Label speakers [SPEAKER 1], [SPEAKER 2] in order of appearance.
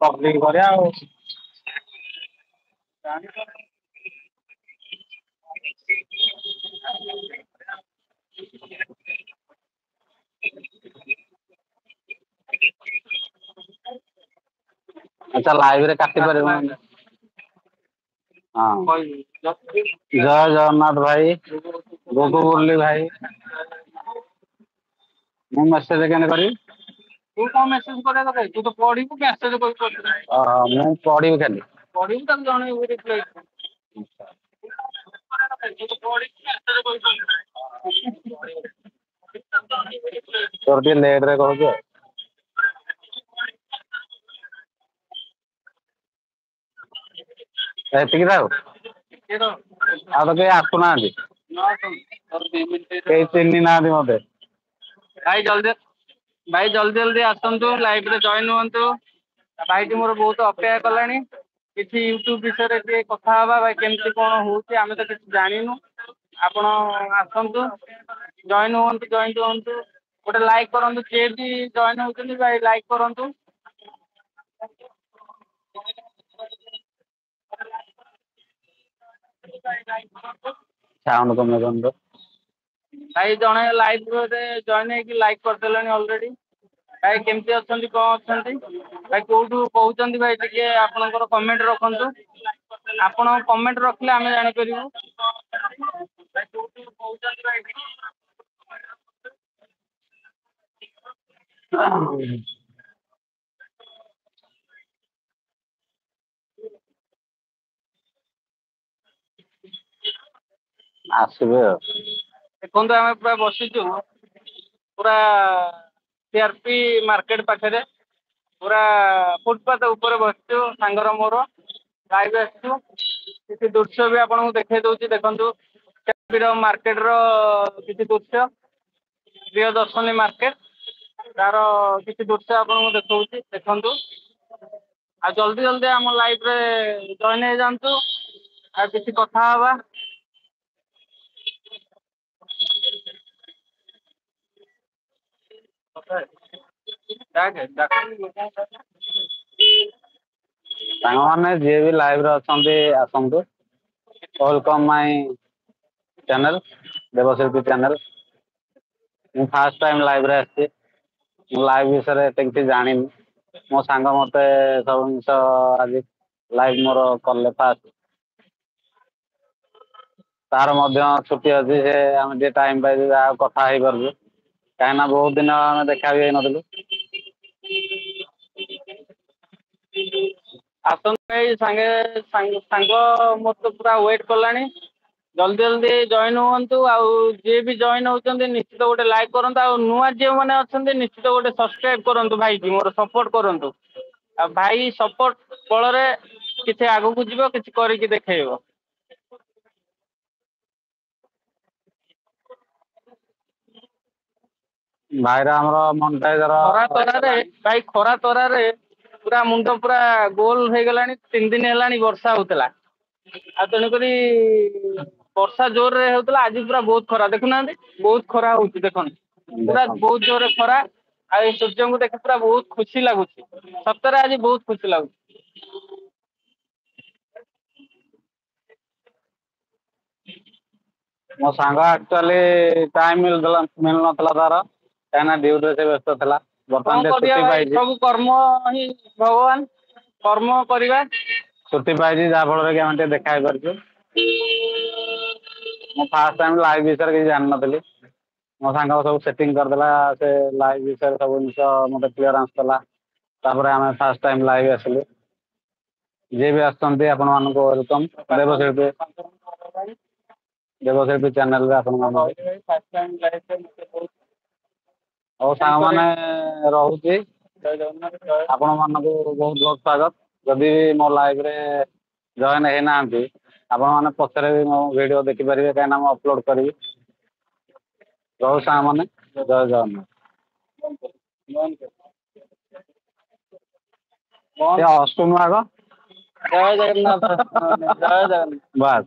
[SPEAKER 1] public କରିବା ଆଉ अच्छा लाइव रे काटी परिबो हाँ जय जगन्नाथ भाई गोगो मुरली भाई मु मेसेज केने करी तू कौन मेसेज करे तो तू तो पढ़ी को मेसेज कोई कर मु पढ़ी खाली पढ़ी तक जणे रिप्लाई तोर भी लेट रे कहू एतिकी थाउ आ तो के आसुना के चिन्नी ना मते भाई जल्दी जल्दी आसतु लाइव रे जॉइन हुंतु भाई मोर बहुत अपेक्षा कलानी किसी यूट्यूब विषय रे कथा हवा भाई केमती कौन होउची आमे तो किसी जानिनु आपण आसतु जॉइन हुंतु गोटे लाइक करंतु जे भी जॉइन होउछनी भाई लाइक करंतु साउंड कमे करंतु भाई जणे लाइव रे जॉइन है कि लाइक कर देलनी ऑलरेडी भाई केमती अछंती कोन अछंती भाई कोठू कहउचंती भाई टिके आपनकर कमेंट रखंतु आपण कमेंट रखले आमे जानि परिबु भाई कोठू कहउचंती भाई आसबे देखो आम पूरा बसीचु पूरा सीआरपी मार्केट पाखे पूरा फुटपाथ ऊपर बसचु सांगर मोर लाइव आसचु किसी दृश्य भी आपको देखा दूसरी देखु मार्केट रो किसी दृश्य प्रियदर्शनी मार्केट तार किसी दृश्य आपको देखा देखु आ जल्दी जल्दी आम लाइव रे जॉइन हो जातु आ किसी कथा हवा मैंने जी भी लाइव रे अच्छा आसतु वेलकम माय चैनल देवशिल्पी चैनल मु फर्स्ट टाइम लाइव रे आसी लाइव विषय किसी जानी मो सांग मत सब जिन आज लाइव मोर कले फास्ट तार छुट्टी अच्छी से आम टाइम पाई कथा हो पार्छु कहीं बहुत दिन आम देखा भी नथिलु आसंगे सांगे सांग मत पूरा वेट कलानी जल्दी जल्दी जॉइन हुंतु जे भी जॉइन होती निश्चित गोटे लाइक करंतु आ नुआ जे मैंने अच्छा निश्चित गोटे सब्सक्राइब करंतु भाई की मोर सपोर्ट करंतु आ भाई सपोर्ट बल किसी आगू को जीव किसी करके देखो भाईरा हमरो मोनेटाइजर खरा तरारे भाई खरा तरारे पूरा मुंड पूरा गोल हो गलानी 3 दिन हेलानी वर्षा होतला आ तेणुकरी वर्षा जोर रे होतला आज पूरा बहुत खरा देखुना बहुत खरा होची देखन पूरा बहुत जोर रे खरा आ सूर्य को देख पूरा बहुत खुशी लगुच सतरे आज बहुत खुशी लगुच मो सांग एक्चुअली टाइम मिल नथला तार कहना ड्यूटी से व्यस्त था बर्तमान सब कर्म ही भगवान कर्म करवा छुट्टी पाई जहाँ फल कि आम देखा पार्छु फास्ट टाइम लाइव विषय किसी जान नी मो सांग सब सेटिंग करदेला से लाइव विषय सब जिन मत क्लीयरान्स कला आम फास्ट टाइम लाइव आसिलु जी भी आसुँच आपण मानक वेलकम देवशिल्पी चैनल और सांग मैंने रोचे आपण मानक बहुत बहुत स्वागत जदि मो लाइव रे जॉइन है ना आपण मैंने पचर भी मो वीडियो देखिपारे कहीं मुझे अपलोड करी रो सांग मैंने जय जगन्नाथ अस्तुनु आग जय जगन्नाथ जय जगन्नाथ बस